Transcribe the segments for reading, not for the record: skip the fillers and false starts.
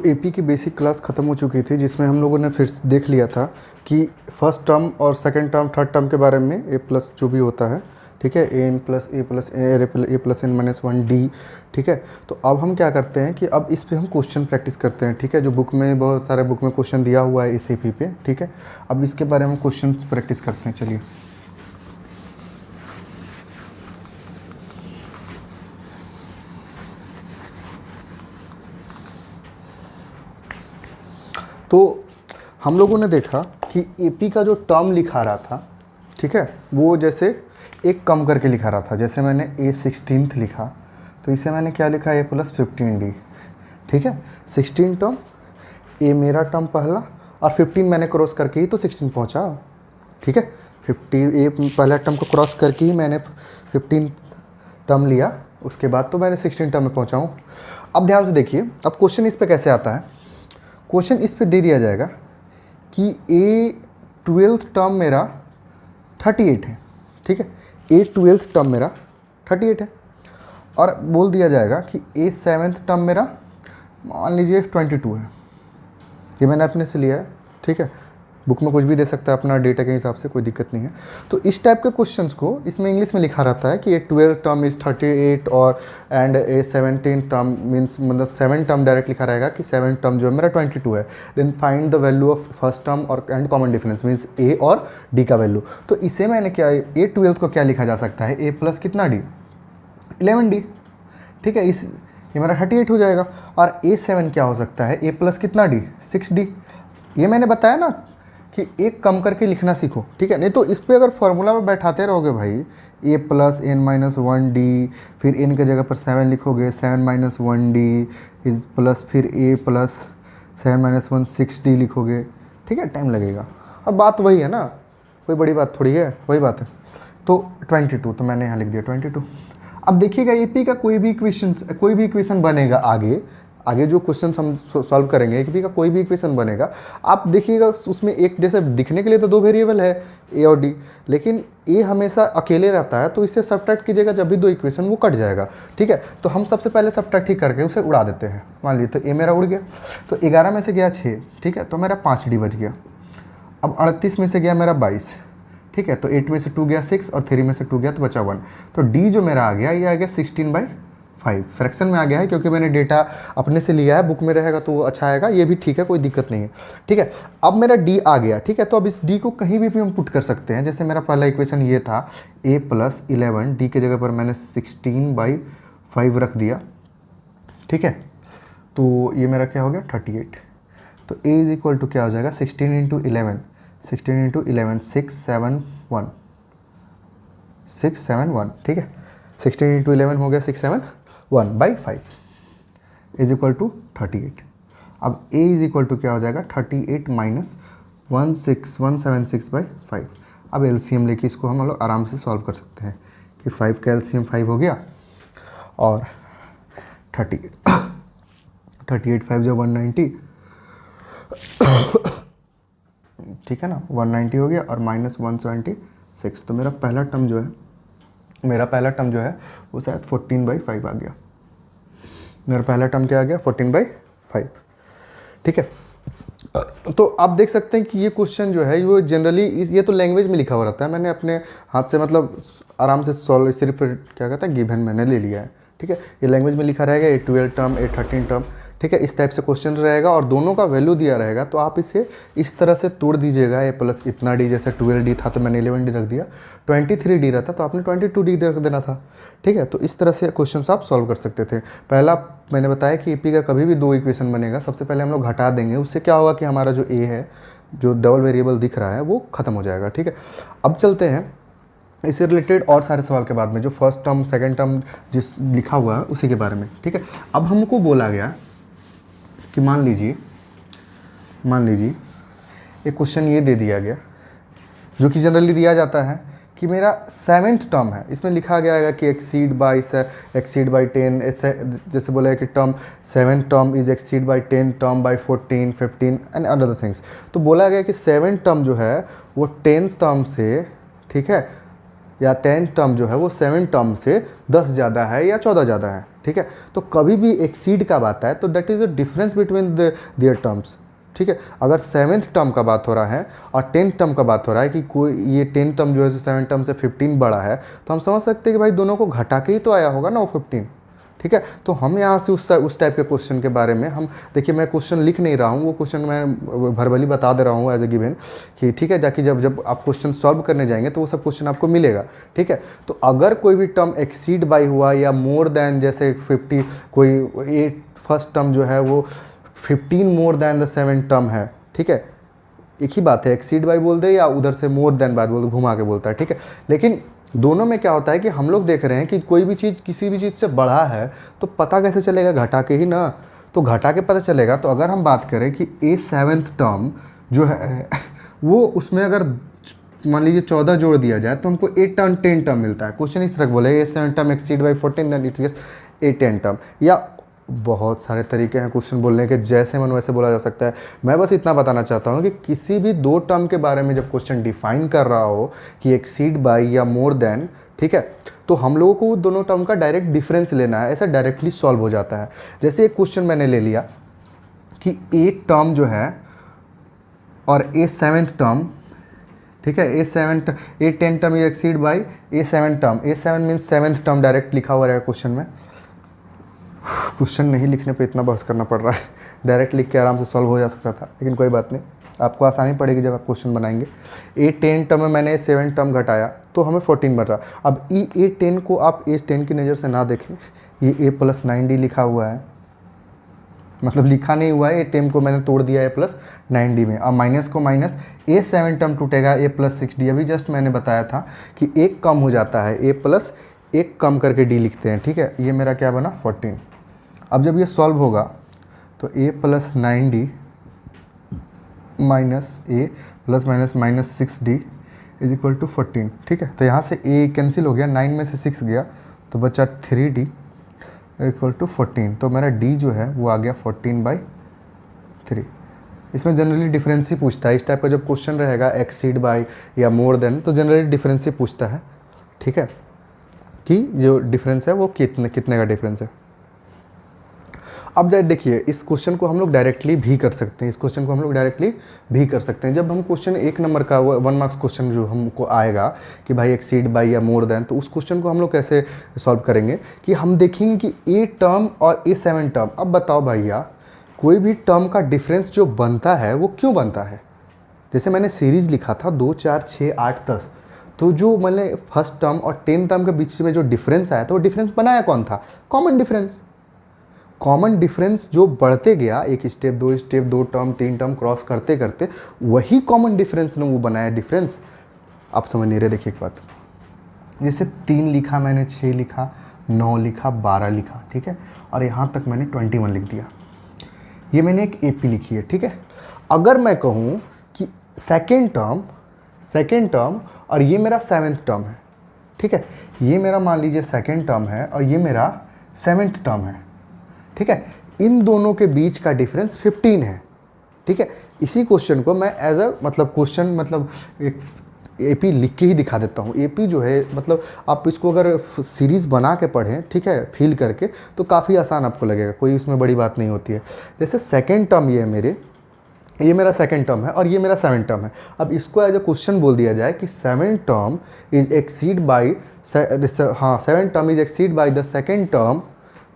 AP की basic class ख़त्म हो चुकी थी, जिसमें हम लोगों ने फिर देख लिया था कि फर्स्ट टर्म और सेकंड टर्म थर्ड टर्म के बारे में ए प्लस जो भी होता है, ठीक है, A N plus A plus N minus one D, ठीक है। तो अब हम क्या करते हैं कि अब इस पे हम क्वेश्चन प्रैक्टिस करते हैं, ठीक है। जो बुक में बहुत सारे बुक में क्वेश्चन दिया हुआ है इस एपी पे, ठीक है। अब इसके बारे में क्वेश्चन प्रैक्टिस करते हैं, चलिए। तो हम लोगों ने देखा कि एपी का जो टर्म लिखा रहा था, ठीक है, वो जैसे एक कम करके लिखा रहा था। जैसे मैंने A16 लिखा, तो इसे मैंने क्या लिखा, A प्लस 15D, ठीक है। 16 टर्म, ए मेरा टर्म पहला, और 15 मैंने क्रॉस करके ही तो 16 पहुंचा, ठीक है। 50 ए पहला टर्म को क्रॉस करके ही मैंने 15 टर्म लिया, उसके बाद तो मैंने 16 टर्म में पहुंचा हूँ। अब ध्यान से देखिए, अब क्वेश्चन इस पे कैसे आता है। क्वेश्चन इस पे दे दिया जाएगा कि A12 टर्म मेरा 38 है, ठीक है। A12 टर्म मेरा 38 है, और बोल दिया जाएगा कि A7 टर्म मेरा मान लीजिए 22 है। ये मैंने अपने से लिया है, ठीक है। बुक में कुछ भी दे सकता है अपना डेटा के हिसाब से, कोई दिक्कत नहीं है। तो इस टाइप के क्वेश्चंस को इसमें इंग्लिश में लिखा रहता है कि A12 टर्म इज़ 38 और एंड A17 टर्म मीन्स मतलब 7 टर्म डायरेक्ट लिखा रहेगा कि 7 टर्म जो है मेरा 22 है। Then find the value of first term और and common difference means A और D का वैल्यू। तो इसे मैंने क्या, A12 को क्या लिखा जा सकता है, A प्लस कितना D 11D, ठीक है। ये मेरा 38 हो जाएगा। और A7 क्या हो सकता है, A प्लस कितना D 6D। ये मैंने बताया ना कि एक कम करके लिखना सीखो, ठीक है। नहीं तो इस पर अगर फार्मूला में बैठाते रहोगे भाई, A plus N minus one D, फिर एन के जगह पर 7 लिखोगे, 7 minus one D is plus फिर A plus 7 minus one 6D लिखोगे, ठीक है, टाइम लगेगा। और बात वही है ना, कोई बड़ी बात थोड़ी है, वही बात है। तो 22 तो मैंने यहाँ लिख दिया 22। अब देखिएगा एपी का कोई भी इक्वेशन बनेगा आगे जो क्वेश्चन हम सॉल्व करेंगे, एपी का कोई भी इक्वेशन बनेगा, आप देखिएगा उसमें एक जैसे दिखने के लिए तो दो वेरिएबल है ए और डी, लेकिन ए हमेशा अकेले रहता है, तो इसे सब्ट्रैक्ट कीजिएगा जब भी दो इक्वेशन वो कट जाएगा, ठीक है। तो हम सबसे पहले सब्ट्रैक्ट ही करके उसे उड़ा देते हैं। मान लीजिए तो ए मेरा उड़ गया, तो 11 में से गया 6, ठीक है, तो मेरा 5D बच गया। अब 38 में से गया मेरा 22, ठीक है, तो 8 में से 2 गया 6 और 3 में से 2 गया तो बचा 1। तो डी जो मेरा आ गया, ये आ गया 16/5, फ्रैक्शन में आ गया है क्योंकि मैंने डेटा अपने से लिया है, बुक में रहेगा तो वो अच्छा आएगा, ये भी ठीक है, कोई दिक्कत नहीं है, ठीक है। अब मेरा डी आ गया, ठीक है। तो अब इस डी को कहीं भी हम पुट कर सकते हैं। जैसे मेरा पहला इक्वेशन ये था a प्लस 11, डी के जगह पर मैंने 16/5 रख दिया, ठीक है। तो ये मेरा क्या हो गया 38। तो a इज इक्वल टू क्या हो जाएगा 16 इंटू 11, 671, ठीक है। 16 इंटू 11 हो गया 671/5 इज इक्वल टू 38। अब a इज इक्वल टू क्या हो जाएगा 38 माइनस 16176/5। अब एलसीएम लेके इसको हम लोग आराम से सॉल्व कर सकते हैं कि 5 का एलसीएम 5 हो गया और 38 5 जो 190, ठीक है ना, 190 हो गया और माइनस 176। तो मेरा पहला टर्म जो है वो शायद 14/5 आ गया। मेरा पहला टर्म क्या आ गया 14/5, ठीक है। तो आप देख सकते हैं कि ये क्वेश्चन जो है वो जनरली ये तो लैंग्वेज में लिखा हुआ रहता है, मैंने अपने हाथ से मतलब आराम से सॉल्व सिर्फ क्या कहता है गिवन मैंने ले लिया है, ठीक है। ये लैंग्वेज में लिखा रहेगा A12 टर्म A13 टर्म, ठीक है, इस टाइप से क्वेश्चन रहेगा और दोनों का वैल्यू दिया रहेगा। तो आप इसे इस तरह से तोड़ दीजिएगा, ए प्लस इतना डी, जैसे 12D था तो मैंने 11D रख दिया, 23D रहता तो आपने 22D रख देना था, ठीक है। तो इस तरह से क्वेश्चन आप सॉल्व कर सकते थे। पहला मैंने बताया कि एपी का कभी भी दो इक्वेशन बनेगा, सबसे पहले हम लोग घटा देंगे, उससे क्या होगा कि हमारा जो ए है, जो डबल वेरिएबल दिख रहा है, वो खत्म हो जाएगा, ठीक है। अब चलते हैं इससे रिलेटेड और सारे सवाल के बाद में, जो फर्स्ट टर्म सेकेंड टर्म जिस लिखा हुआ है उसी के बारे में, ठीक है। अब हमको बोला गया कि मान लीजिए एक क्वेश्चन ये दे दिया गया जो कि जनरली दिया जाता है कि मेरा 7th टर्म है, इसमें लिखा गया है कि एक्सीड बाई 10, जैसे बोला है कि term 7th term is exceed by 10 term by 14 15 and other things. तो बोला गया कि 7th टर्म जो है वो 10th टर्म से, ठीक है, या 10th टर्म जो है वो 7th टर्म से 10 ज़्यादा है या 14 ज़्यादा है, ठीक है। तो कभी भी एक्सीड का बात है तो that is a difference between their terms, ठीक है। अगर 7th टर्म का बात हो रहा है और 10th टर्म का बात हो रहा है कि कोई ये 10th टर्म जो है 7th टर्म से 15 बड़ा है, तो हम समझ सकते हैं कि भाई दोनों को घटा के ही तो आया होगा ना वो 15, ठीक है। तो हम यहाँ से उस टाइप के क्वेश्चन के बारे में हम देखिए, मैं क्वेश्चन लिख नहीं रहा हूँ, वो क्वेश्चन मैं वर्बली बता दे रहा हूँ एज ए गिवन कि ठीक है, जाकि जब आप क्वेश्चन सॉल्व करने जाएंगे तो वो सब क्वेश्चन आपको मिलेगा, ठीक है। तो अगर कोई भी टर्म एक्सीड बाई हुआ या मोर देन, जैसे 50 कोई फर्स्ट टर्म जो है वो 15 more than the 7th term है, ठीक है, एक ही बात है, एक्सीड बाई बोल दे या उधर से मोर देन बात बोल दे, घुमा के बोलता है, ठीक है। लेकिन दोनों में क्या होता है कि हम लोग देख रहे हैं कि कोई भी चीज़ किसी भी चीज़ से बढ़ा है तो पता कैसे चलेगा, घटा के ही ना, तो घटा के पता चलेगा। तो अगर हम बात करें कि A7th टर्म जो है वो उसमें अगर मान लीजिए 14 जोड़ दिया जाए तो हमको 10 टर्म मिलता है। क्वेश्चन इस तरह बोले A7 term exceed by 14 then it's A10 term, या बहुत सारे तरीके हैं क्वेश्चन बोलने के, जैसे मन वैसे बोला जा सकता है। मैं बस इतना बताना चाहता हूँ कि किसी भी दो टर्म के बारे में जब क्वेश्चन डिफाइन कर रहा हो कि एक्सीड बाई या मोर देन, ठीक है, तो हम लोगों को दोनों टर्म का डायरेक्ट डिफरेंस लेना है, ऐसा डायरेक्टली सॉल्व हो जाता है। जैसे एक क्वेश्चन मैंने ले लिया कि ए टर्म जो है और A7th टर्म, ठीक है, A10 term exceed by A7 term, A7 means 7th term direct लिखा हुआ रहेगा क्वेश्चन में। क्वेश्चन नहीं लिखने पे इतना बहस करना पड़ रहा है, डायरेक्ट लिख के आराम से सॉल्व हो जा सकता था, लेकिन कोई बात नहीं, आपको आसानी पड़ेगी जब आप क्वेश्चन बनाएंगे। A10 टर्म में मैंने A7 टर्म घटाया तो हमें 14 बचा। अब A10 को आप A10 की नज़र से ना देखें, ये A+9D लिखा हुआ है, मतलब लिखा नहीं हुआ है, A10 को मैंने तोड़ दिया A+9D में। अब माइनस को माइनस, A7 टर्म टूटेगा A+6D। अभी जस्ट मैंने बताया था कि एक कम हो जाता है, एक कम करके D लिखते हैं, ठीक है। ये मेरा क्या बना 14। अब जब ये सॉल्व होगा तो A+9D minus A plus minus minus 6D is equal to 14, ठीक है। तो यहाँ से A कैंसिल हो गया, 9 में से 6 गया तो बचा 3D इक्वल टू 14। तो मेरा D जो है वो आ गया 14/3। इसमें जनरली डिफरेंस ही पूछता है, इस टाइप का जब क्वेश्चन रहेगा एक्सीड बाय या मोर देन, तो जनरली डिफरेंस ही पूछता है, ठीक है, कि जो डिफरेंस है वो कितने का डिफरेंस है। अब देखिए, इस क्वेश्चन को हम लोग डायरेक्टली भी कर सकते हैं, जब हम क्वेश्चन 1 नंबर का 1 मार्क्स क्वेश्चन जो हमको आएगा कि भाई एक्सीड बाई या मोर देन, तो उस क्वेश्चन को हम लोग कैसे सॉल्व करेंगे कि हम देखेंगे कि A टर्म और A7 टर्म, अब बताओ भैया कोई भी टर्म का डिफरेंस जो बनता है वो क्यों बनता है। जैसे मैंने सीरीज़ लिखा था 2 4 6 8 10, तो जो मैंने फर्स्ट टर्म और 10th टर्म के बीच में जो डिफरेंस आया था वो डिफरेंस बनाया कौन था, कॉमन डिफरेंस जो बढ़ते गया, एक स्टेप 2 टर्म 3 टर्म क्रॉस करते करते वही कॉमन डिफरेंस ने वो बनाया डिफरेंस। आप समझ नहीं रहे, देखिए एक बात, जैसे 3 लिखा मैंने, 6 लिखा, 9 लिखा, 12 लिखा, ठीक है, और यहाँ तक मैंने 21 लिख दिया। ये मैंने एक AP लिखी है, ठीक है। अगर मैं कहूँ कि सेकेंड टर्म और ये मेरा 7th टर्म है, ठीक है, ये मेरा मान लीजिए सेकेंड टर्म है और ये मेरा 7th टर्म है, ठीक है, इन दोनों के बीच का डिफरेंस 15 है, ठीक है। इसी क्वेश्चन को मैं एज अ मतलब एक AP लिख के ही दिखा देता हूँ। AP जो है मतलब आप इसको अगर सीरीज़ बना के पढ़ें, ठीक है, फील करके, तो काफ़ी आसान आपको लगेगा, कोई इसमें बड़ी बात नहीं होती है। जैसे सेकेंड टर्म ये मेरा सेकेंड टर्म है और ये मेरा 7th टर्म है। अब इसको एज अ क्वेश्चन बोल दिया जाए कि 7th term is exceed by the second term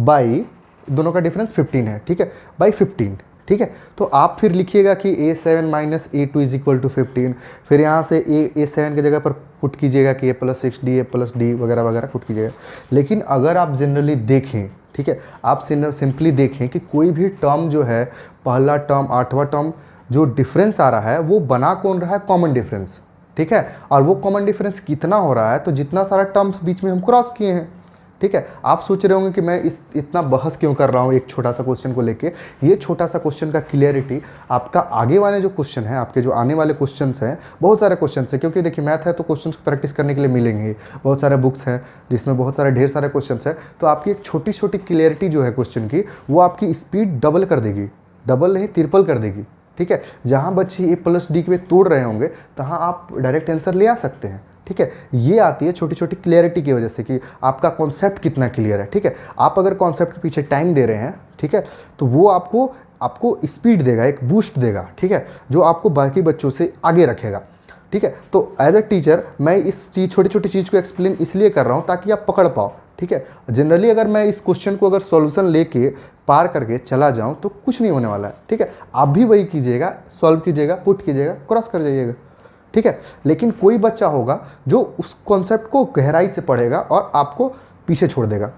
by, दोनों का डिफरेंस 15 है, ठीक है, बाई 15, ठीक है। तो आप फिर लिखिएगा कि A7 minus A2 is equal to 15, फिर यहाँ से A7 की जगह पर पुट कीजिएगा कि A+6D A+D वगैरह वगैरह पुट कीजिएगा। लेकिन अगर आप जनरली देखें, ठीक है, आप सिंपली देखें कि कोई भी टर्म जो है, पहला टर्म 8वां टर्म, जो डिफरेंस आ रहा है वो बना कौन रहा है, कॉमन डिफरेंस, ठीक है। और वो कॉमन डिफरेंस कितना हो रहा है, तो जितना सारा टर्म्स बीच में हम क्रॉस किए हैं, ठीक है। आप सोच रहे होंगे कि मैं इतना बहस क्यों कर रहा हूँ एक छोटा सा क्वेश्चन को लेके। ये छोटा सा क्वेश्चन का क्लियरिटी आपका आगे वाले जो क्वेश्चन है, आपके जो आने वाले क्वेश्चंस हैं, बहुत सारे क्वेश्चंस हैं, क्योंकि देखिए मैथ है तो क्वेश्चंस प्रैक्टिस करने के लिए मिलेंगे, बहुत सारे बुक्स हैं जिसमें बहुत सारे ढेर सारे क्वेश्चंस हैं। तो आपकी एक छोटी छोटी क्लियरिटी जो है क्वेश्चन की, वो आपकी स्पीड डबल कर देगी, डबल नहीं ट्रिपल कर देगी, ठीक है। जहाँ बच्चे A+D के तोड़ रहे होंगे तहाँ आप डायरेक्ट आंसर ले आ सकते हैं, ठीक है। ये आती है छोटी छोटी क्लियरिटी की वजह से कि आपका कॉन्सेप्ट कितना क्लियर है, ठीक है। आप अगर कॉन्सेप्ट के पीछे टाइम दे रहे हैं, ठीक है, तो वो आपको स्पीड देगा, एक बूस्ट देगा, ठीक है, जो आपको बाकी बच्चों से आगे रखेगा, ठीक है। तो एज अ टीचर मैं इस चीज़ छोटी छोटी चीज़ को एक्सप्लेन इसलिए कर रहा हूँ ताकि आप पकड़ पाओ, ठीक है। जनरली अगर मैं इस क्वेश्चन को अगर सॉल्यूशन लेके पार करके चला जाऊँ तो कुछ नहीं होने वाला है, ठीक है। आप भी वही कीजिएगा, सॉल्व कीजिएगा, पुट कीजिएगा, क्रॉस कर जाइएगा, ठीक है। लेकिन कोई बच्चा होगा जो उस कॉन्सेप्ट को गहराई से पढ़ेगा और आपको पीछे छोड़ देगा,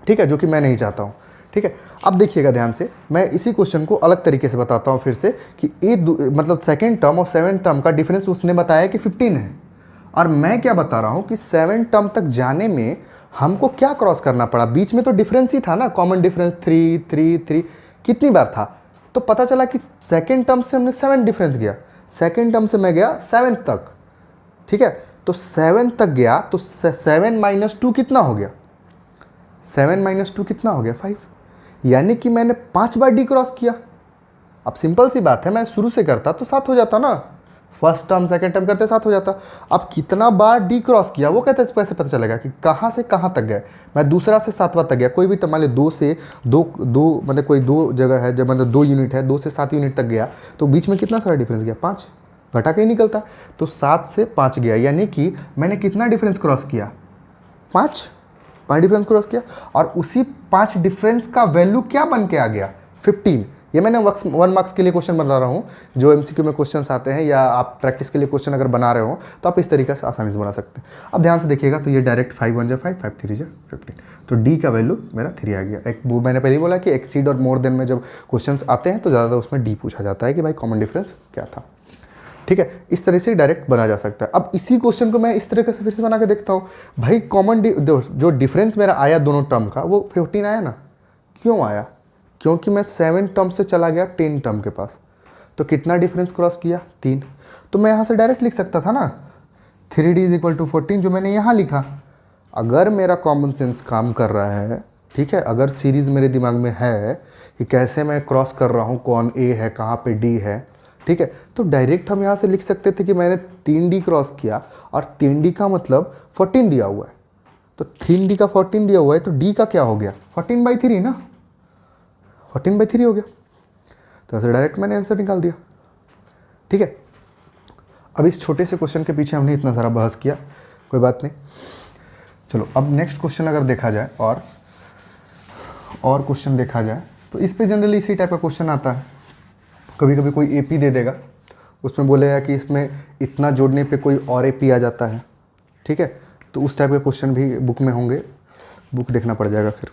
ठीक है, जो कि मैं नहीं चाहता हूँ, ठीक है। अब देखिएगा ध्यान से, मैं इसी क्वेश्चन को अलग तरीके से बताता हूँ फिर से कि मतलब सेकेंड टर्म और सेवन टर्म का डिफरेंस उसने बताया कि 15 है, और मैं क्या बता रहा हूँ कि सेवन टर्म तक जाने में हमको क्या क्रॉस करना पड़ा। बीच में तो डिफरेंस ही था ना, कॉमन डिफरेंस 3 3 3 कितनी बार था, तो पता चला कि सेकेंड टर्म से हमने 7 डिफरेंस गया, सेकेंड टर्म से मैं गया 7 तक, ठीक है। तो 7 तक गया तो 7 - 2 कितना हो गया, 7 - 2 कितना हो गया, 5, यानी कि मैंने 5 बार डी क्रॉस किया। अब सिंपल सी बात है, मैं शुरू से करता तो 7 हो जाता ना, फर्स्ट टर्म सेकंड टर्म करते 7 हो जाता। अब कितना बार डी क्रॉस किया वो कहते हैं कैसे पता चलेगा कि कहाँ से कहाँ तक गए। मैं दूसरा से 7वां तक गया, कोई भी मान लीजिए 2 से 2 मतलब कोई 2 जगह है जब मतलब 2 यूनिट है, 2 से 7 यूनिट तक गया, तो बीच में कितना सारा डिफरेंस गया, 5, घटा के ही निकलता। तो 7 से 5 गया, यानी कि मैंने कितना डिफरेंस क्रॉस किया, 5 डिफरेंस क्रॉस किया। और उसी 5 डिफरेंस का वैल्यू क्या बन के आ गया, 15। ये मैंने 1 मार्क्स के लिए क्वेश्चन बना रहा हूँ, जो एमसीक्यू में क्वेश्चंस आते हैं या आप प्रैक्टिस के लिए क्वेश्चन अगर बना रहे हो तो आप इस तरीके से आसानी से बना सकते हैं। अब ध्यान से देखिएगा, तो ये डायरेक्ट 5 1 5, 5 3 15, तो डी का वैल्यू मेरा 3 आ गया। एक वो मैंने पहले ही बोला कि एक्सीड और मोर देन में जब क्वेश्चन आते हैं तो ज़्यादा उसमें डी पूछा जाता है कि भाई कॉमन डिफरेंस क्या था, ठीक है। इस तरह से डायरेक्ट बना जा सकता है। अब इसी क्वेश्चन को मैं इस तरीके से फिर से बना के देखता हूँ, भाई कॉमन जो डिफरेंस मेरा आया दोनों टर्म का वो 15 आया ना, क्यों आया, क्योंकि मैं 7 टर्म से चला गया 10 टर्म के पास, तो कितना डिफरेंस क्रॉस किया, 3। तो मैं यहाँ से डायरेक्ट लिख सकता था ना 3D = 14, जो मैंने यहाँ लिखा। अगर मेरा कॉमन सेंस काम कर रहा है, ठीक है, अगर सीरीज़ मेरे दिमाग में है कि कैसे मैं क्रॉस कर रहा हूँ, कौन ए है, कहाँ पे डी है, ठीक है, तो डायरेक्ट हम यहाँ से लिख सकते थे कि मैंने 3D क्रॉस किया और 3D का मतलब 14 दिया हुआ है, तो 3D का 14 दिया हुआ है, तो D का क्या हो गया, 14/3 ना, 14/3 हो गया। तो ऐसे डायरेक्ट मैंने आंसर निकाल दिया, ठीक है। अब इस छोटे से क्वेश्चन के पीछे हमने इतना सारा बहस किया, कोई बात नहीं। चलो अब नेक्स्ट क्वेश्चन अगर देखा जाए और क्वेश्चन देखा जाए तो इस पे जनरली इसी टाइप का क्वेश्चन आता है। कभी कभी कोई एपी दे देगा, उसमें बोलेगा कि इसमें इतना जोड़ने पे कोई और एपी आ जाता है, ठीक है। तो उस टाइप के क्वेश्चन भी बुक में होंगे, बुक देखना पड़ जाएगा फिर।